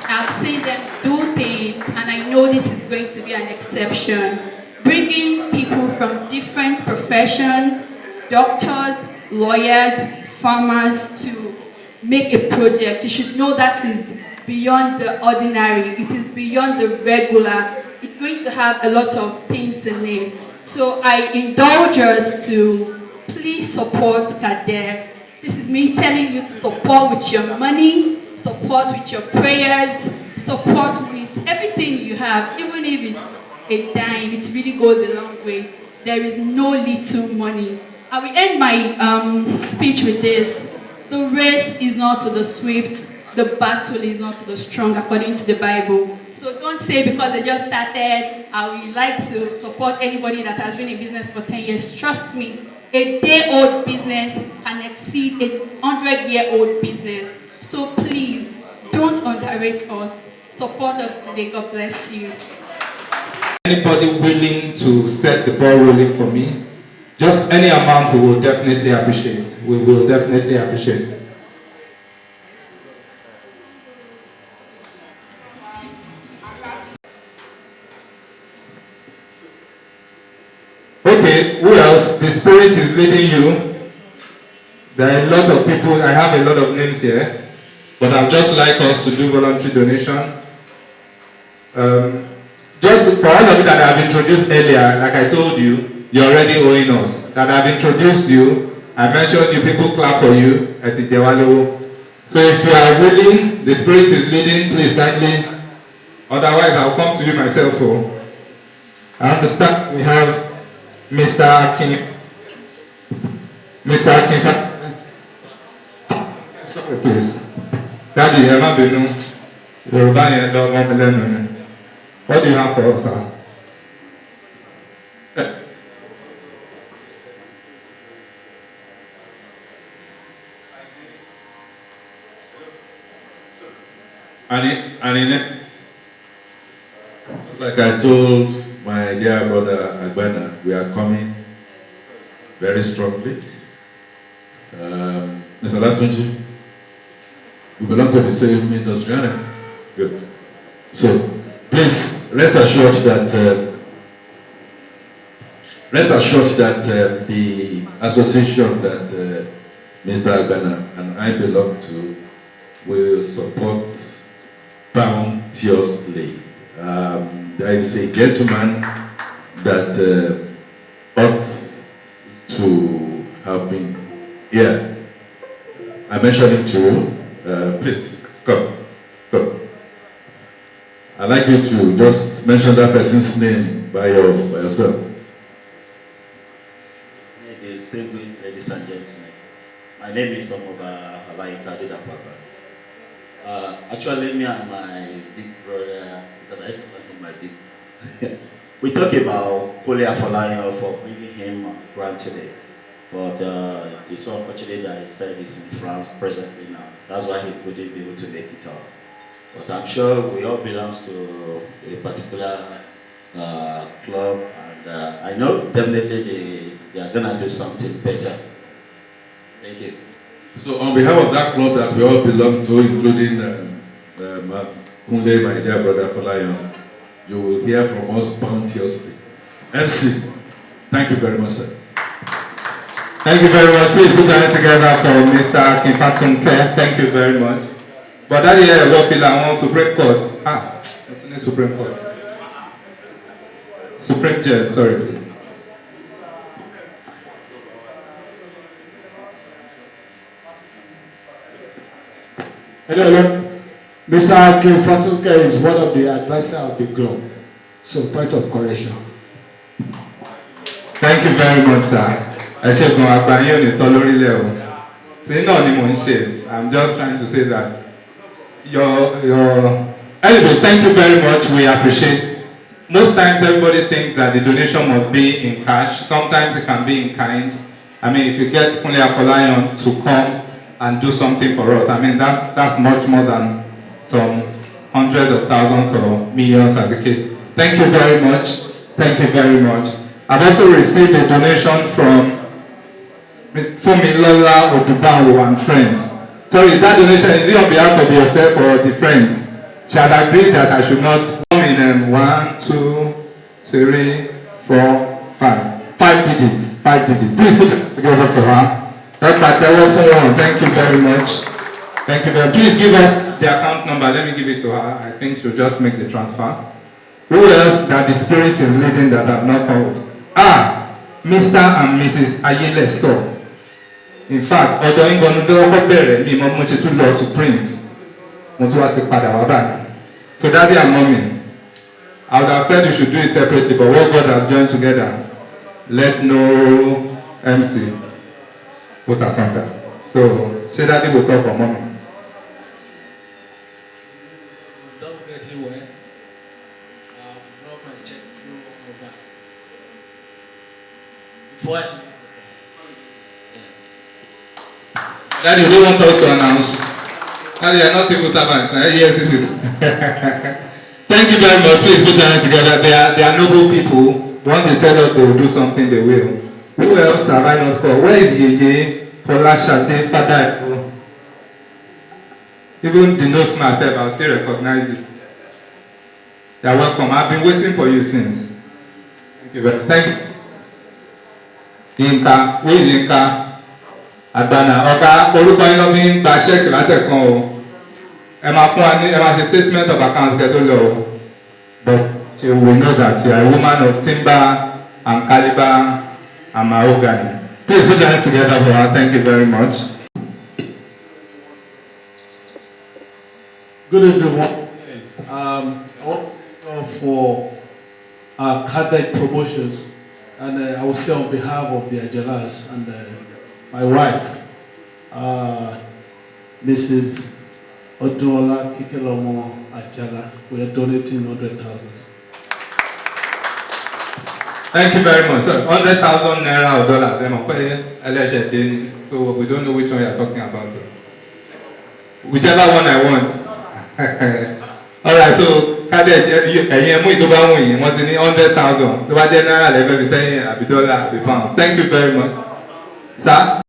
Speaker 2: I've seen them do things, and I know this is going to be an exception. Bringing people from different professions, doctors, lawyers, farmers, to make a project, you should know that is beyond the ordinary. It is beyond the regular. It's going to have a lot of things in it. So I indulge us to please support Kadej. This is me telling you to support with your money, support with your prayers, support with everything you have, even if it's a dime. It really goes a long way. There is no little money. I will end my speech with this. The race is not to the swift, the battle is not to the strong, according to the Bible. So don't say because they just started, I would like to support anybody that has been in business for 10 years. Trust me, a day-old business can exceed a 100-year-old business. So please, don't underrate us. Support us today. God bless you.
Speaker 1: Anybody willing to set the ball rolling for me? Just any amount we will definitely appreciate. We will definitely appreciate. Okay, who else? The Spirit is leading you. There are a lot of people, I have a lot of names here, but I'd just like us to do voluntary donation. Just for all of you that I've introduced earlier, like I told you, you're already owing us. That I've introduced you, I mentioned you, people clap for you, so if you are willing, the Spirit is leading, please kindly. Otherwise, I'll come to you myself. I understand we have Mr. Akin. Mr. Akin, sorry, please. Daddy, Emma Benu, Yoruba and Dog Millennium. What do you have for us, sir?
Speaker 5: Like I told my dear brother Agbana, we are coming very strongly. Mr. Latunji, we belong to the same industry, right? Good. So, please rest assured that the association that Mr. Agbana and I belong to will support bounteously. There is a gentleman that ought to have been here. I mentioned him to you. Please, come. I'd like you to just mention that person's name by yourself.
Speaker 6: Distinguished ladies and gentlemen, my name is Kadej. Actually, me and my big brother, because I still like my big we talk about Kole Afolayan for bringing him grant today. But it's so unfortunate that he said he's in France presently now. That's why he couldn't be able to make it out. But I'm sure we all belong to a particular club, and I know definitely they are going to do something better. Thank you.
Speaker 5: So on behalf of that club that we all belong to, including Kunle, my dear brother Folayan, you will hear from us bounteously. MC, thank you very much, sir.
Speaker 1: Thank you very much. Please put your hands together for Mr. Kifatunke. Thank you very much. But that year, what feel I want Supreme Court? Supreme Court. Supreme Judge, sorry.
Speaker 7: Hello. Mr. Kifatunke is one of the advisors of the club. So, point of correction.
Speaker 1: Thank you very much, sir. I'm just trying to say that your Anyway, thank you very much. We appreciate. Most times everybody thinks that the donation must be in cash. Sometimes it can be in kind. I mean, if you get Kunle Afolayan to come and do something for us, I mean, that's much more than some hundreds of thousands or millions as the case. Thank you very much. Thank you very much. I've also received a donation from Fumilola Odubawo and friends. Sorry, that donation is it on behalf of yourself or the friends? She had agreed that I should not come in 1, 2, 3, 4, 5. 5 digits. 5 digits. Please put it together for her. Thank you very much. Thank you very much. Please give us the account number. Let me give it to her. I think she'll just make the transfer. Who else that the spirit is leading that have not called? Mr. and Mrs. Ayele So. In fact, ọ̀dọ̀ yín gan-an tó kọ́kọ́ bẹ̀rẹ̀ mi mo ṣe tún lọ Supreme. Mo tún wá ti padà wá báyìí. So daddy and mommy, I would have said you should do it separately, but what God has joined together, let no MC put asunder. So, say daddy will talk for mommy.
Speaker 10: Don't get it well. Not my check through over. Before
Speaker 1: Daddy, we want us to announce. Daddy, you are not civil servants. Yes, it is. Thank you very much. Please put your hands together. They are noble people. Once they tell us they will do something, they will. Who else have I not called? Where is Yeye? Folashade, Father? Even the nose myself, I'll still recognize you. You are welcome. I've been waiting for you since. Thank you very much. Thank you. Yinka, where is Yinka? Àgbàna ọ̀gá orúkọ yín ló fi ń gba ṣẹ́ẹ̀kì látẹ̀kan o. Ẹ máa fún wa ní ẹ máa ṣe statement of account kẹ́ tó lọ o. But you will know that you are a woman of timber and caliber and mahogany. Please put your hands together for her. Thank you very much.
Speaker 9: Good evening. For Kadej Promotions, and I will say on behalf of the Ajalas and my wife, Mrs. Oduola Kikelomo Ajala, we are donating 100,000.
Speaker 1: Thank you very much. So 100,000 naira or dollars. So we don't know which one you are talking about. Whichever one I want. All right. So Kadej, ẹ̀yin mú ìtọ́ba wọ̀nyí wọ́n ti ní 100,000. Tó bá jẹ́ náírà lẹ́fẹ̀ẹ́ fi sẹ́yìn àbí dọ́là àbí pounds. Thank you very much. Sir.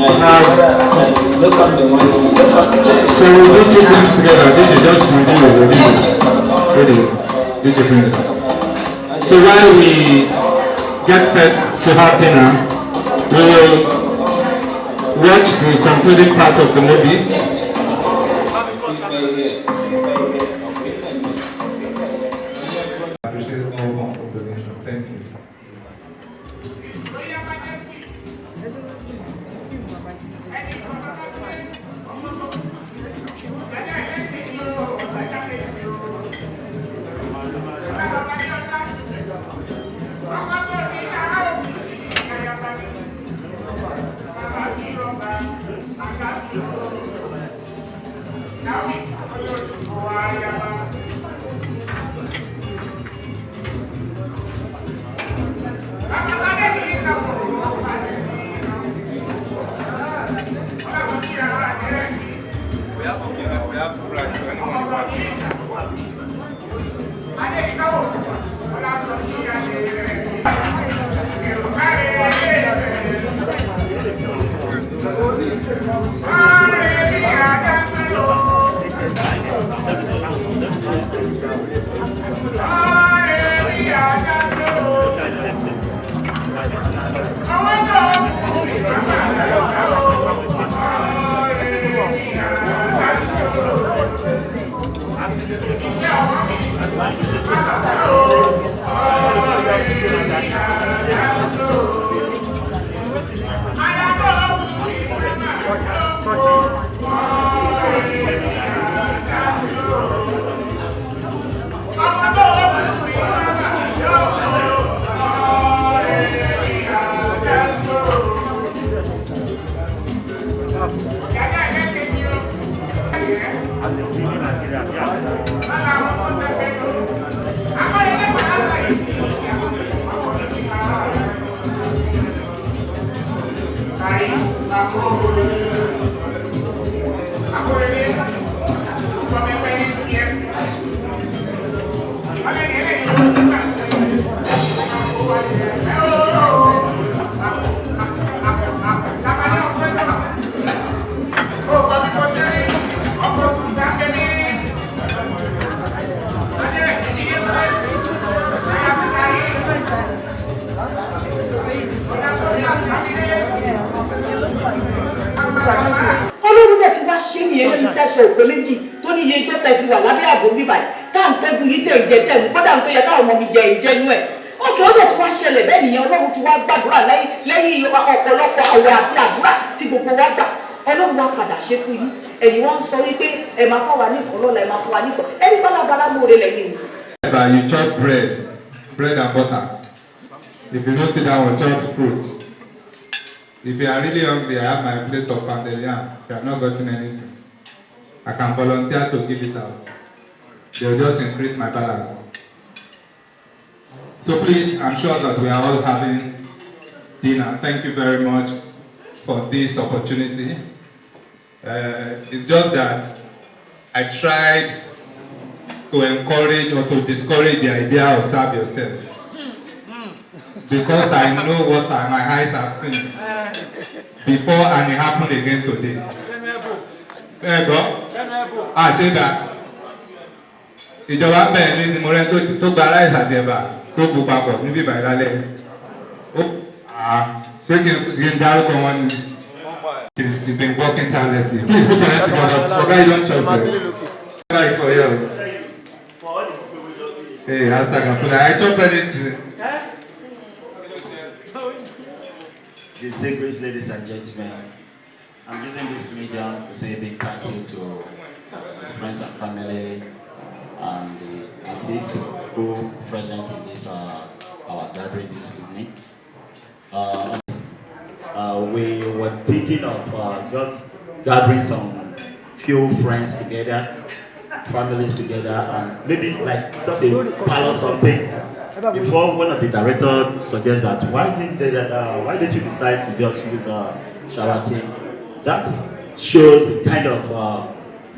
Speaker 1: So we'll do two things together. This is just ready. So while we get set to have dinner, we will watch the concluding part of the movie. I appreciate all forms of donation. Thank you.
Speaker 11: Ọlọ́run náà ti wá ṣe nìyẹn lórí tẹ̀sán òpè méjì tó ní iye ìjọ tẹ̀ fi wà lábẹ́ ààbò bíbá yìí tá à ń tọ́jú yìí tẹ̀ ìjẹ tẹ̀ ń kọ́dà tó yẹ káwọn ọmọ mi jẹ ìjẹnu ẹ̀. Ókè ó dẹ̀ ti wá ṣẹlẹ̀ bẹ́ẹ̀ nìyẹn Ọlọ́run ti wá gbàdúrà lẹ́yìn ọ̀pọ̀lọpọ̀ àwẹ̀ àti àdúrà tí gbogbo wa gbà. Ọlọ́run wá padà ṣe fún yín. Ẹ̀yin wọ́n ń sọ wípé ẹ máa fọ́ wa ní ìkọ́ lọ́la ẹ máa fọ́ wa ní ìkọ́. Ẹni bálábàlá mòore lẹ́yìn ni.
Speaker 1: You chop bread and butter. If you don't sit down or chop fruits. If you are really hungry, I have my plate of pounded yam. If you have not gotten anything, I can volunteer to give it out. They will just increase my balance. So please, I'm sure that we are all having dinner. Thank you very much for this opportunity. It's just that I tried to encourage or to discourage the idea of serve yourself. Because I know what my eyes have seen before and it happened again today. There you go. Chega. Ìjọba bẹ̀rẹ̀ ní mo rẹ́ tó gba aláìsàn àti ẹ̀bà tó bu papọ̀ níbí ìbàdàlẹ̀. Ṣé kí n dárúkọ wọn ni? He's been working tirelessly. Please put your hands together. Oga, you don't chop sir. Right for you. Hey, I chop anything.
Speaker 6: Distinguished ladies and gentlemen, I'm using this medium to say a big thank you to friends and family and the artists who present in this our gathering this evening. We were thinking of just gathering some few friends together, families together, and maybe like just a parlor something. Before one of the directors suggests that why did you decide to just use Sheraton? That shows the kind of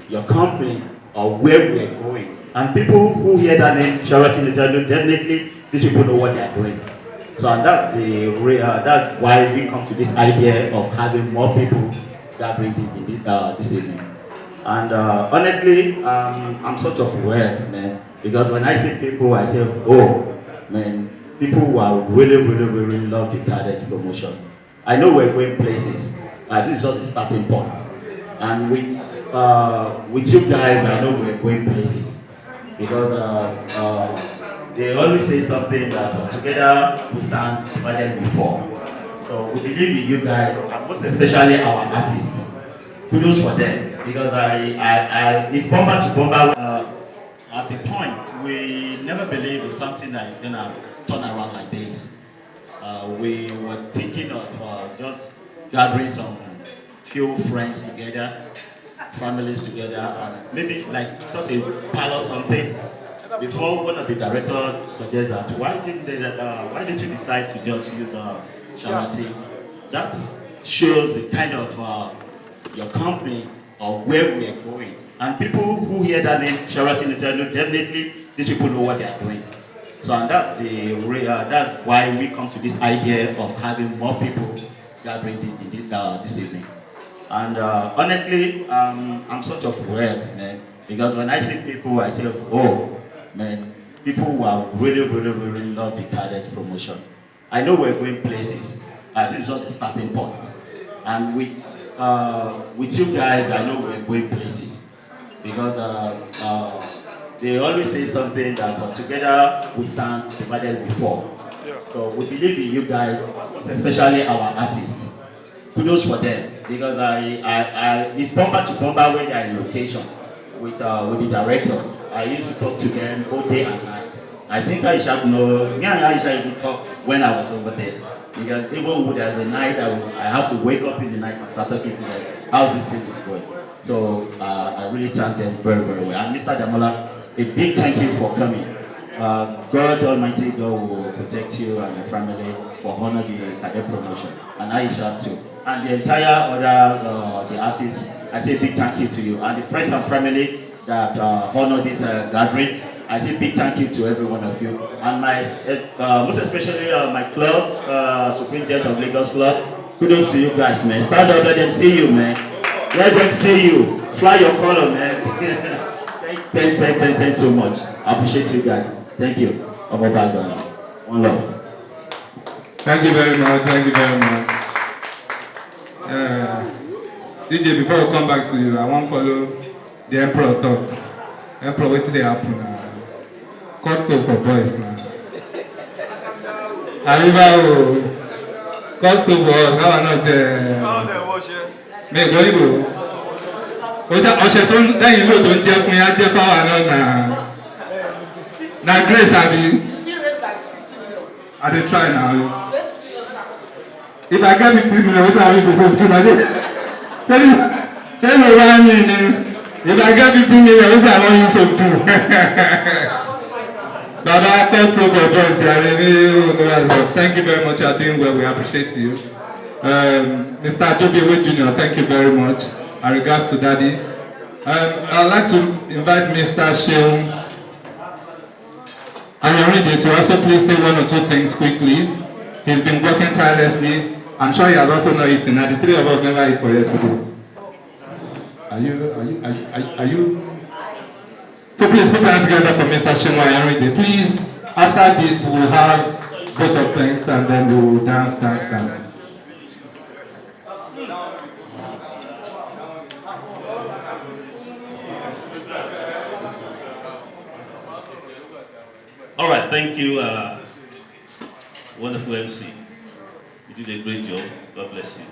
Speaker 6: your company or where we are going. And people who hear that name Sheraton, definitely these people know what they are doing. So and that's why we come to this idea of having more people gathering this evening. And honestly, I'm sort of weird, man, because when I see people, I say, oh, man, people who are really love the Kadej promotion. I know we're going places. This is just a starting point. And with you guys, I know we're going places. Because they always say something that together we stand divided before. So we believe in you guys, and most especially our artists. Kudos for them, because it's bomber to bomber. At the point, we never believed in something that is gonna turn around like this. We were thinking of just gathering some few friends together, families together, and maybe like just a pile or something. Before one of the directors suggested that, why didn't you decide to just use charity? That shows the kind of your company or where we are going. And people who hear that name, charity, definitely these people know what they are doing. So and that's why we come to this idea of having more people gathering this evening. And honestly, I'm sort of weird, man, because when I see people, I say, oh, man, people who are really love the Kadej promotion. I know we're going places. This is just a starting point. And with you guys, I know we're going places. Because they always say something that together we stand divided before. So we believe in you guys, especially our artists. Kudos for them, because it's bomber to bomber when they are in location with the director. I used to talk to them all day and night. I think Aisha know, me and Aisha even talk when I was over there. Because even when there's a night I have to wake up in the night and start talking to them, how's this thing is going. So I really thank them very well. And Mr. Damola, a big thank you for coming. God Almighty God will protect you and your family for honor the Kadej promotion. And Aisha too. And the entire other the artists, I say big thank you to you. And the friends and family that honor this gathering, I say big thank you to every one of you. And my most especially my club, Supreme Jet of Lagos Club, kudos to you guys, man. Stand up, let them see you, man. Let them see you. Fly your color, man. Thanks so much. I appreciate you guys. Thank you. I'm about done. One love.
Speaker 1: Thank you very much. Thank you very much. DJ, before I come back to you, I want to follow the Emperor talk. Emperor, what's the happen now? Cut so for boys now. Arriva, cut so for us. How are not? Me go Igbo. Ọṣẹ tó lẹ́yìn ló tó ń jẹ́ fún yá jẹ́ fáwọn náà na grace abi. I dey try now. If I get 15 million, wetin I wan use to na tell me why me ni. If I get 15 million, wetin I wan use to do. Baba, thank you for boys, Jeremy. Thank you very much. You are doing well. We appreciate you. Mr. Adobewe Jr., thank you very much. In regards to Daddy, I'd like to invite Mr. Sheung Ayorinde to also please say one or two things quickly. He's been working tirelessly. I'm sure he has also not eaten. And the three of us never eat for here today. Are you? So please put your hands together for Mr. Sheung Ayorinde. Please, after this, we'll have vote of thanks and then we'll dance.
Speaker 12: All right, thank you, wonderful MC. You did a great job. God bless you.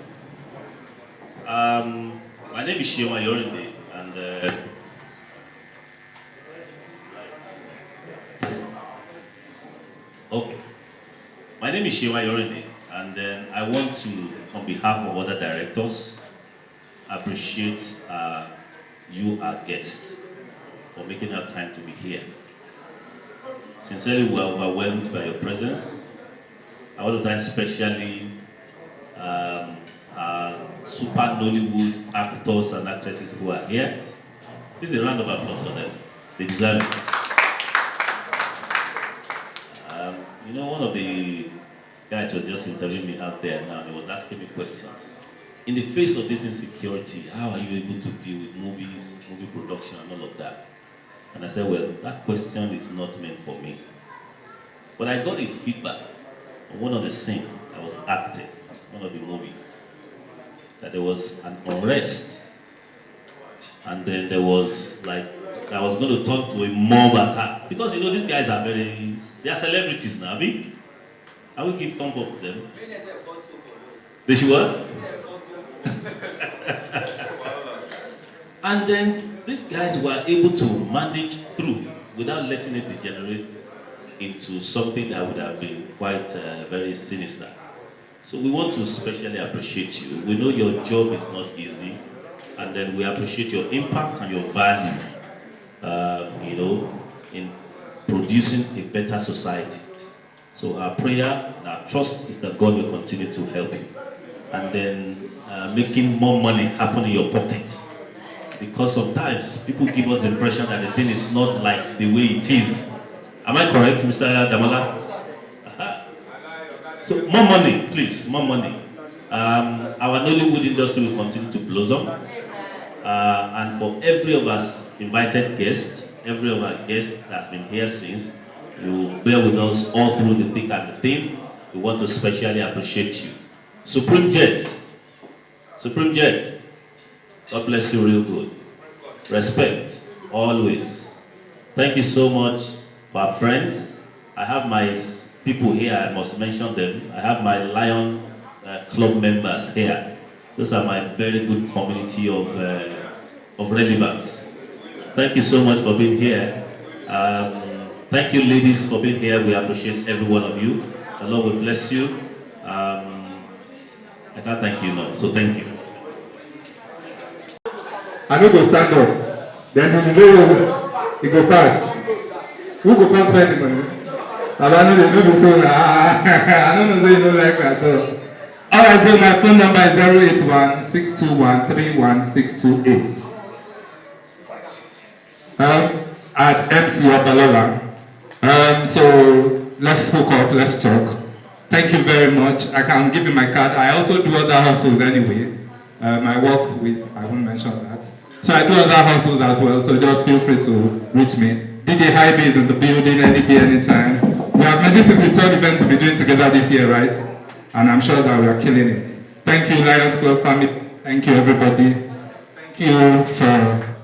Speaker 12: My name is Sheung Ayorinde, and okay. My name is Sheung Ayorinde, and I want to, on behalf of other directors, appreciate you, our guest, for making our time to be here. Sincerely, we are overwhelmed by your presence. I want to thank especially super Nollywood actors and actresses who are here. Please a round of applause for them. They deserve it. You know, one of the guys was just interviewing me out there now. He was asking me questions. In the face of this insecurity, how are you able to deal with movies, movie production, and all of that? And I said, well, that question is not meant for me. But I got a feedback on one of the scenes I was acting, one of the movies, that there was an unrest. And then there was like, I was going to turn to a mob attack. Because you know, these guys are they are celebrities now, I will give thumb up to them. They should what? And then these guys were able to manage through without letting it degenerate into something that would have been quite very sinister. So we want to especially appreciate you. We know your job is not easy, and then we appreciate your impact and your value, in producing a better society. So our prayer and our trust is that God will continue to help you, and then making more money happen in your pocket. Because sometimes people give us the impression that the thing is not like the way it is. Am I correct, Mr. Damola? So more money, please, more money. Our Nollywood industry will continue to blossom. And for every of us invited guests, every of our guests that's been here since, you bear with us all through the thick and the thin. We want to especially appreciate you. Supreme Jet, God bless you real good. Respect, always. Thank you so much for our friends. I have my people here, I must mention them. I have my Lion Club members here. Those are my very good community of relevance. Thank you so much for being here. Thank you, ladies, for being here. We appreciate every one of you. The Lord will bless you. I can't thank you enough, so thank you.
Speaker 1: I no go stand up. Then you know he go pass. Who go pass by the money? I know they know so. I don't know they don't like that though. Alright, so my phone number is 081-621-31628. At MC Obalola. So let's hook up, let's talk. Thank you very much. I can give you my card. I also do other hustles anyway. I work with, I won't mention that. So I do other hustles as well, so just feel free to reach me. DJ Hybe is in the building, anytime. We have many 53rd events we'll be doing together this year, right? And I'm sure that we are killing it. Thank you, Lions Club family. Thank you, everybody. Thank you for